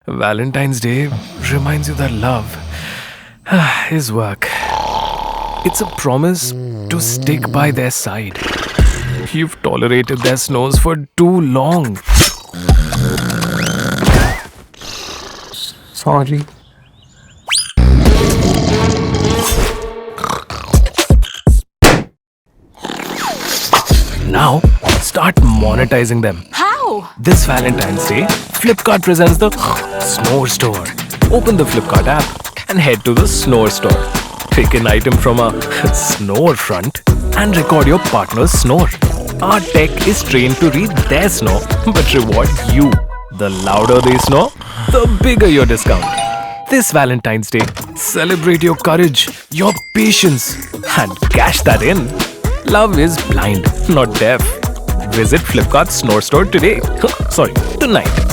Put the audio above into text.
Valentine's Day reminds you that love is work. It's a promise to stick by their side. You've tolerated their snores for too long. Sorry. Now, start monetizing them. How? This Valentine's Day, Flipkart presents the Snore Store. Open the Flipkart app and head to the Snore Store. Pick an item from a snore front and record your partner's snore. Our tech is trained to read their snore but reward you. The louder they snore, the bigger your discount. This Valentine's Day, celebrate your courage, your patience, and cash that in. Love is blind, not deaf. Visit Flipkart's Snore Store today. Sorry, tonight.